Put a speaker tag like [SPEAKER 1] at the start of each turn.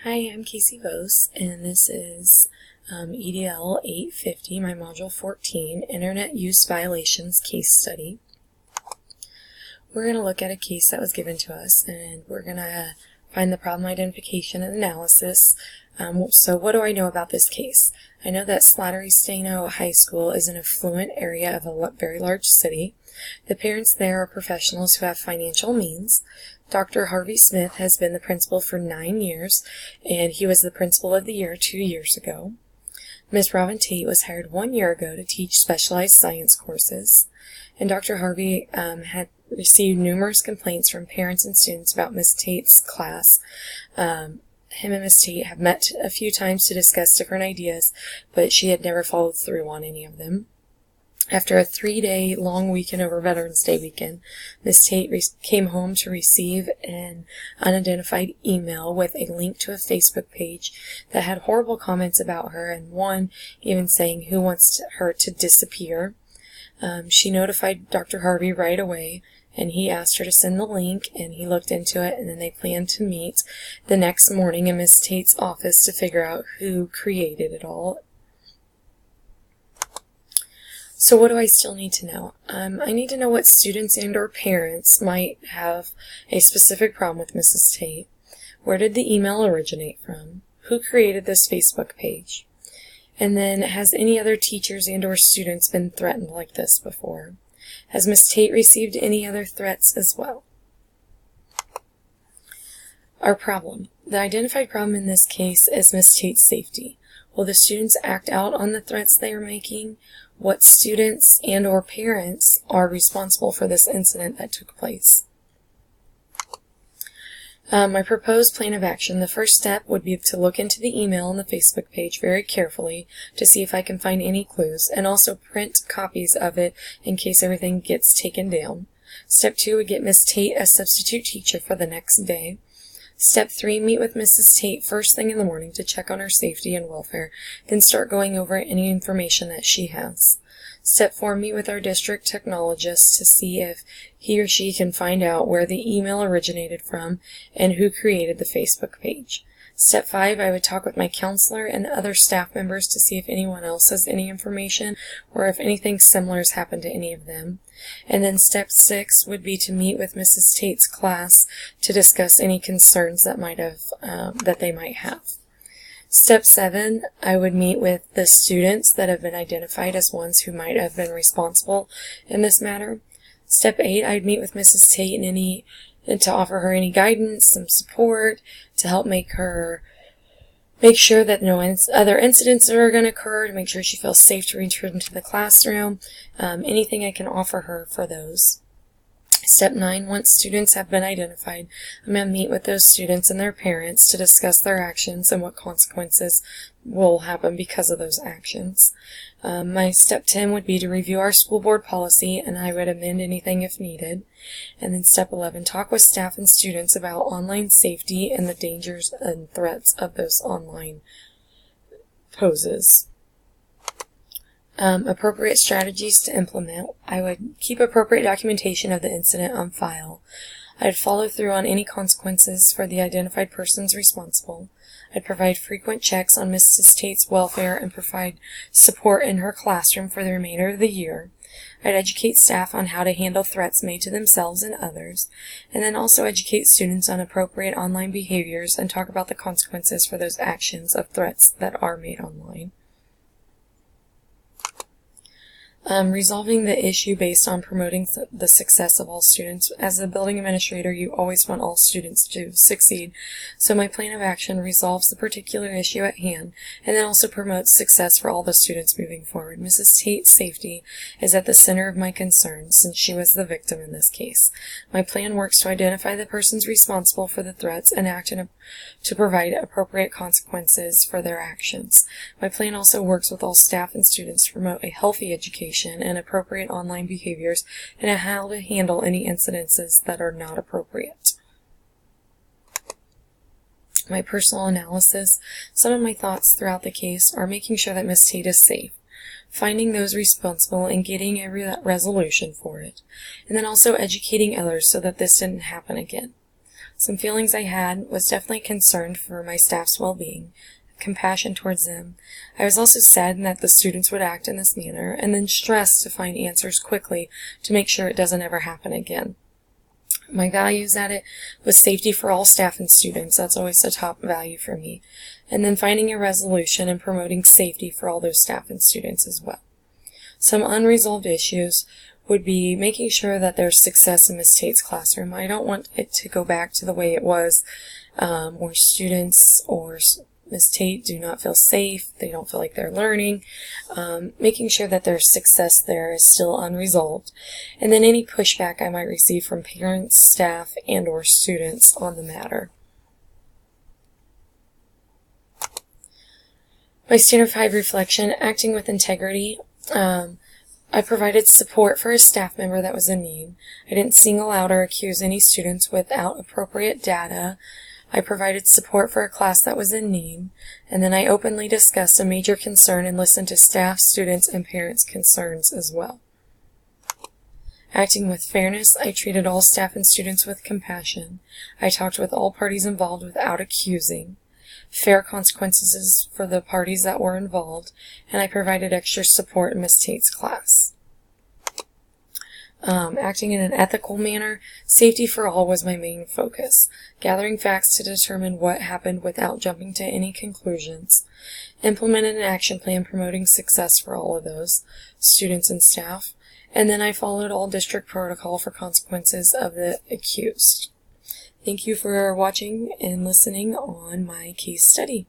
[SPEAKER 1] Hi, I'm Casey Vose, and this is EDL 850, my Module 14, Internet Use Violations Case Study. We're going to look at a case that was given to us, and we're going to find the problem identification and analysis. So what do I know about this case? I know that Slattery-Steno High School is an affluent area of a very large city. The parents there are professionals who have financial means. Dr. Harvey Smith has been the principal for 9 years, and he was the principal of the year 2 years ago. Ms. Robin Tate was hired 1 year ago to teach specialized science courses, and Dr. Harvey had received numerous complaints from parents and students about Ms. Tate's class. Him and Ms. Tate have met a few times to discuss different ideas, but she had never followed through on any of them. After a 3-day long weekend over Veterans Day weekend, Ms. Tate came home to receive an unidentified email with a link to a Facebook page that had horrible comments about her, and one even saying who wants her to disappear. She notified Dr. Harvey right away, and he asked her to send the link, and he looked into it, and then they planned to meet the next morning in Ms. Tate's office to figure out who created it all. So what do I still need to know? I need to know what students and or parents might have a specific problem with Mrs. Tate. Where did the email originate from? Who created this Facebook page? And then, has any other teachers and or students been threatened like this before? Has Ms. Tate received any other threats as well? Our problem. The identified problem in this case is Ms. Tate's safety. Will the students act out on the threats they are making? What students and or parents are responsible for this incident that took place? My proposed plan of action, the first step would be to look into the email on the Facebook page very carefully to see if I can find any clues, and also print copies of it in case everything gets taken down. Step 2 would get Ms. Tate a substitute teacher for the next day. Step 3, meet with Mrs. Tate first thing in the morning to check on her safety and welfare, then start going over any information that she has. Step 4, meet with our district technologist to see if he or she can find out where the email originated from and who created the Facebook page. Step 5, I would talk with my counselor and other staff members to see if anyone else has any information or if anything similar has happened to any of them. And then step 6 would be to meet with Mrs. Tate's class to discuss any concerns that they might have. Step 7, I would meet with the students that have been identified as ones who might have been responsible in this matter. Step 8, I'd meet with Mrs. Tate and to offer her any guidance, some support, to help make sure that no other incidents are going to occur, to make sure she feels safe to return to the classroom, anything I can offer her for those. Step 9, once students have been identified, I'm going to meet with those students and their parents to discuss their actions and what consequences will happen because of those actions. My step 10 would be to review our school board policy, and I would amend anything if needed. And then step 11, talk with staff and students about online safety and the dangers and threats of those online poses. Appropriate strategies to implement. I would keep appropriate documentation of the incident on file. I'd follow through on any consequences for the identified persons responsible. I'd provide frequent checks on Mrs. Tate's welfare and provide support in her classroom for the remainder of the year. I'd educate staff on how to handle threats made to themselves and others, and then also educate students on appropriate online behaviors and talk about the consequences for those actions of threats that are made online. Resolving the issue based on promoting the success of all students. As a building administrator, you always want all students to succeed. So my plan of action resolves the particular issue at hand and then also promotes success for all the students moving forward. Mrs. Tate's safety is at the center of my concerns since she was the victim in this case. My plan works to identify the persons responsible for the threats and act to provide appropriate consequences for their actions. My plan also works with all staff and students to promote a healthy education and appropriate online behaviors and how to handle any incidences that are not appropriate. My personal analysis. Some of my thoughts throughout the case are making sure that Ms. Tate is safe, finding those responsible and getting a resolution for it, and then also educating others so that this didn't happen again. Some feelings I had was definitely concerned for my staff's well-being, compassion towards them. I was also saddened that the students would act in this manner, and then stressed to find answers quickly to make sure it doesn't ever happen again. My values at it was safety for all staff and students. That's always the top value for me. And then finding a resolution and promoting safety for all those staff and students as well. Some unresolved issues would be making sure that there's success in Miss Tate's classroom. I don't want it to go back to the way it was, where students or Miss Tate do not feel safe, they don't feel like they're learning. Making sure that there's success there is still unresolved. And then any pushback I might receive from parents, staff, and or students on the matter. My Standard 5 reflection, acting with integrity. I provided support for a staff member that was in need. I didn't single out or accuse any students without appropriate data. I provided support for a class that was in need, and then I openly discussed a major concern and listened to staff, students, and parents' concerns as well. Acting with fairness, I treated all staff and students with compassion. I talked with all parties involved without accusing. Fair consequences for the parties that were involved, and I provided extra support in Miss Tate's class. Acting in an ethical manner, safety for all was my main focus. Gathering facts to determine what happened without jumping to any conclusions. Implemented an action plan promoting success for all of those, students and staff. And then I followed all district protocol for consequences of the accused. Thank you for watching and listening on my case study.